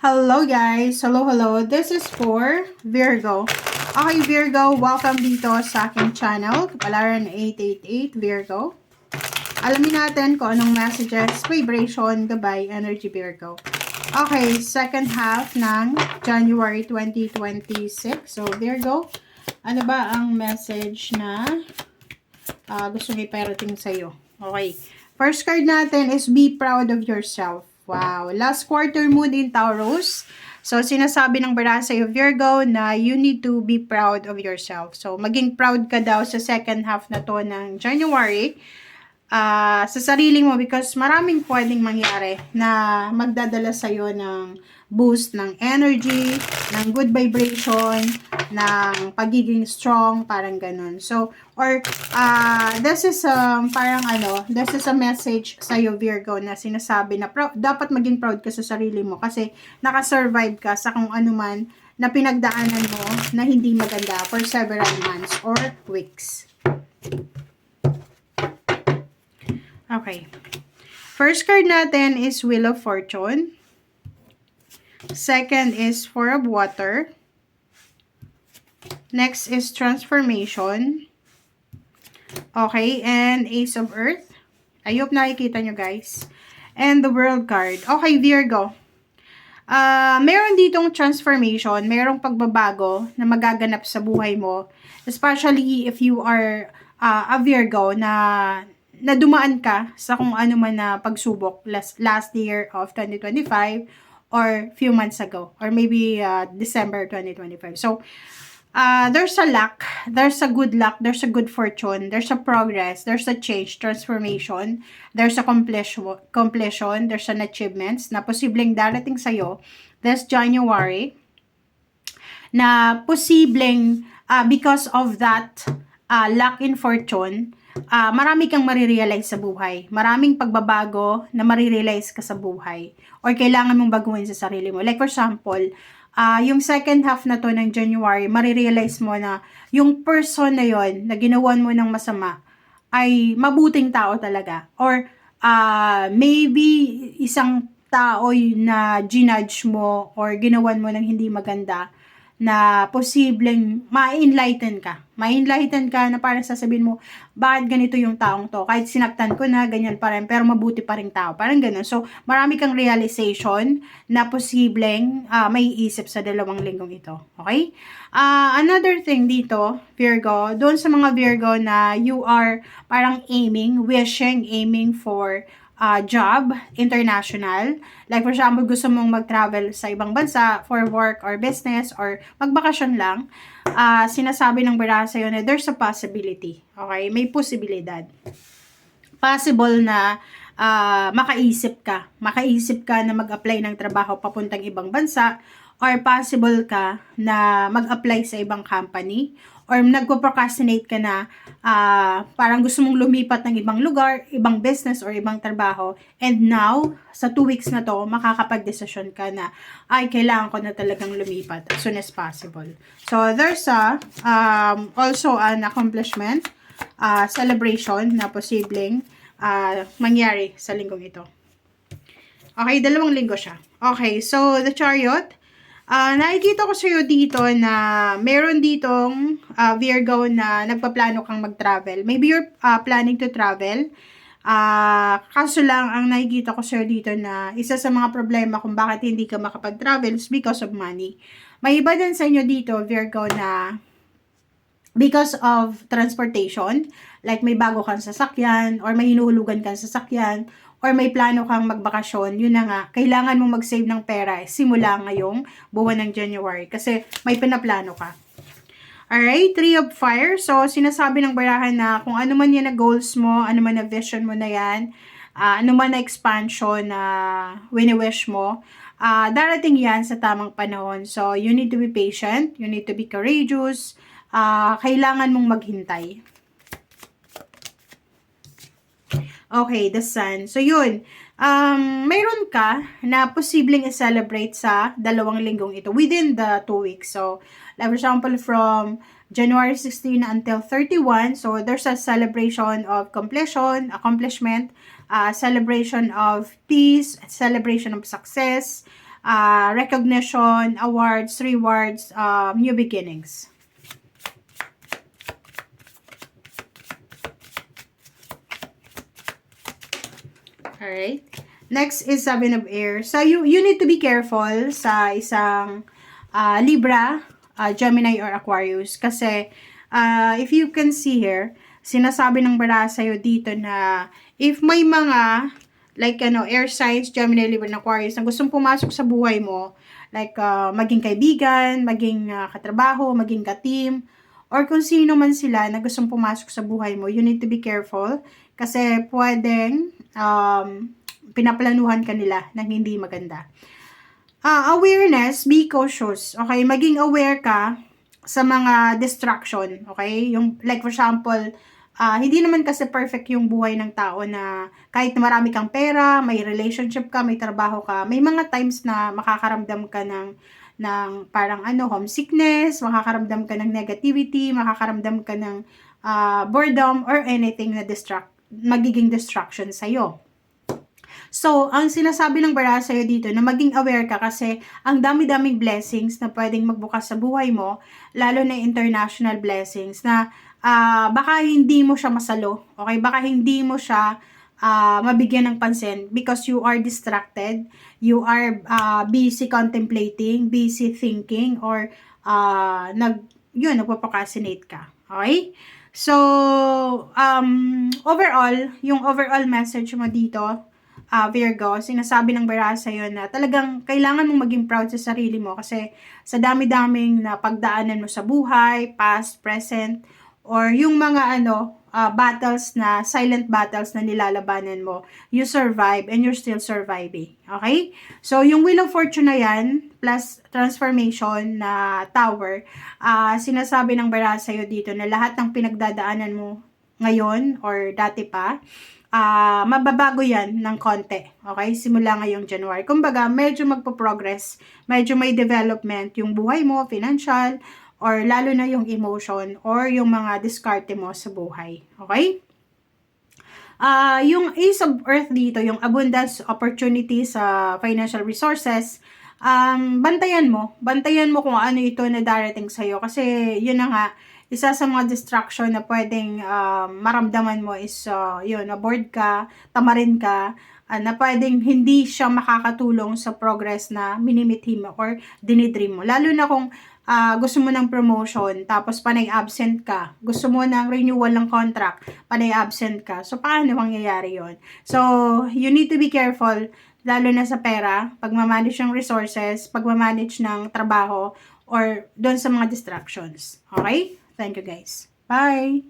Hello guys! Hello! This is for Virgo. Okay Virgo, welcome dito sa aking channel, Kapalaran 888 Virgo. Alamin natin kung anong messages, vibration, gabay, energy Virgo. Okay, second half ng January 2026. So Virgo, ano ba ang message na gusto nyo iparating sa'yo? Okay, first card natin is be proud of yourself. Wow, last quarter moon in Taurus. So, sinasabi ng bara sa'yo, Virgo, na you need to be proud of yourself. So, maging proud ka daw sa second half na to ng January sa sarili mo because maraming pwedeng mangyari na magdadala sa'yo ng boost ng energy, ng good vibration, ng pagiging strong, parang ganun. So, or this is this is a message sa'yo Virgo na sinasabi na dapat maging proud ka sa sarili mo kasi nakasurvive ka sa kung ano man na pinagdaanan mo na hindi maganda for several months or weeks. Okay. First card natin is Wheel of Fortune. Second is Four of Water. Next is Transformation. Okay, and Ace of Earth. I hope nakikita nyo guys. And the World card. Okay, Virgo. Meron ditong transformation, merong pagbabago na magaganap sa buhay mo. Especially if you are a Virgo na dumaan ka sa kung ano man na pagsubok last year of 2025 or few months ago or maybe December 2025. So, there's a luck, there's a good luck, there's a good fortune, there's a progress, there's a change, transformation, there's a completion, there's an achievements na posibleng darating sa'yo this January na posibleng because of that luck in fortune, marami kang marirealize sa buhay. Maraming pagbabago na marirealize ka sa buhay. Or kailangan mong baguhin sa sarili mo. Like for example, yung second half na to ng January, marirealize mo na yung person na yon na ginawan mo ng masama ay mabuting tao talaga. Or maybe isang tao na ginudge mo or ginawan mo ng hindi maganda na posibleng ma-enlighten ka. Ma-enlighten ka na parang sasabihin mo, bakit ganito yung taong to? Kahit sinaktan ko na, ganyan pa rin, pero mabuti pa rin tao. Parang ganun. So, marami kang realization na posibleng may isip sa 2 linggong ito. Okay? Another thing dito, Virgo, doon sa mga Virgo na you are parang aiming for job, international. Like for example, gusto mong mag-travel sa ibang bansa for work or business or magbakasyon lang. Sinasabi ng bara sa'yo na there's a possibility. Okay? May posibilidad. Possible na makaisip ka na mag-apply ng trabaho papuntang ibang bansa or possible ka na mag-apply sa ibang company or nagpo-procrastinate ka na parang gusto mong lumipat ng ibang lugar, ibang business or ibang trabaho, and now, sa 2 weeks na to, makakapag-desisyon ka na, ay, kailangan ko na talagang lumipat as soon as possible. So, there's also an accomplishment, celebration na posibleng mangyari sa linggong ito. Okay, 2 linggo siya. Okay, so, the Chariot, nakikita ko sa'yo dito na meron ditong Virgo na nagpaplano kang mag-travel. Maybe you're planning to travel. Kaso lang, ang nakikita ko sa'yo dito na isa sa mga problema kung bakit hindi ka makapag-travel is because of money. May iba din sa inyo dito, Virgo, na because of transportation, like may bago kang sasakyan, or may hinuhulugan kang sasakyan, or may plano kang magbakasyon, yun na nga, kailangan mong mag-save ng pera simula ngayong buwan ng January kasi may pinaplano ka. Alright, 3 of Fire. So, sinasabi ng barahan na kung ano man yan na goals mo, ano man na vision mo na yan, ano man na expansion na wini-wish mo, darating yan sa tamang panahon. So, you need to be patient, you need to be courageous, kailangan mong maghintay. Okay, the Sun. So, yun. Mayroon ka na posibleng i-celebrate sa 2 linggong ito within the 2 weeks. So, like for example, from January 16 until 31, so there's a celebration of completion, accomplishment, celebration of peace, celebration of success, recognition, awards, rewards, new beginnings. Alright. Next is Seven of Air. So, you need to be careful sa isang Libra, Gemini, or Aquarius. Kasi, if you can see here, sinasabi ng bara sa'yo dito na if may mga, like, air signs, Gemini, Libra, and Aquarius, na gustong pumasok sa buhay mo, like, maging kaibigan, maging katrabaho, maging ka-team, or kung sino man sila na gustong pumasok sa buhay mo, you need to be careful. Kasi pwedeng, pinaplanuhan ka nila ng hindi maganda. Awareness, be cautious. Okay, maging aware ka sa mga distraction. Okay, yung like for example, hindi naman kasi perfect yung buhay ng tao na kahit marami kang pera, may relationship ka, may trabaho ka, may mga times na makakaramdam ka ng parang homesickness, makakaramdam ka ng negativity, makakaramdam ka ng boredom or anything na magiging distraction sa'yo. So, ang sinasabi ng bara sa'yo dito na maging aware ka kasi ang dami-daming blessings na pwedeng magbukas sa buhay mo, lalo na international blessings na baka hindi mo siya masalo, okay? Baka hindi mo siya mabigyan ng pansin because you are distracted, you are busy contemplating, busy thinking, or nagpo-procrastinate ka, okay? So, yung overall message mo dito, Virgo, sinasabi ng bara sa'yo na talagang kailangan mong maging proud sa sarili mo kasi sa dami-daming na pagdaanan mo sa buhay, past, present, or yung mga battles na, silent battles na nilalabanan mo, you survive and you're still surviving. Okay? So, yung Wheel of Fortune na yan, plus transformation na tower, sinasabi ng bara sa'yo dito na lahat ng pinagdadaanan mo ngayon or dati pa, mababago yan ng konti. Okay? Simula ngayong January. Kumbaga, medyo magpo-progress, medyo may development yung buhay mo, financial, or lalo na yung emotion, or yung mga diskarte mo sa buhay. Okay? Yung Ace of Earth dito, yung abundance, opportunity sa financial resources, bantayan mo kung ano ito na darating sa'yo. Kasi, yun na nga, isa sa mga distraction na pwedeng maramdaman mo is, bored ka, tamarin ka, na pwedeng hindi siya makakatulong sa progress na minimithi mo or dinidream mo. Lalo na kung gusto mo ng promotion, tapos panay absent ka. Gusto mo ng renewal ng contract, panay absent ka. So, paano mangyayari yon? So, you need to be careful, lalo na sa pera, pagmamanage ng resources, pagmamanage ng trabaho, or doon sa mga distractions. Okay? Thank you guys. Bye!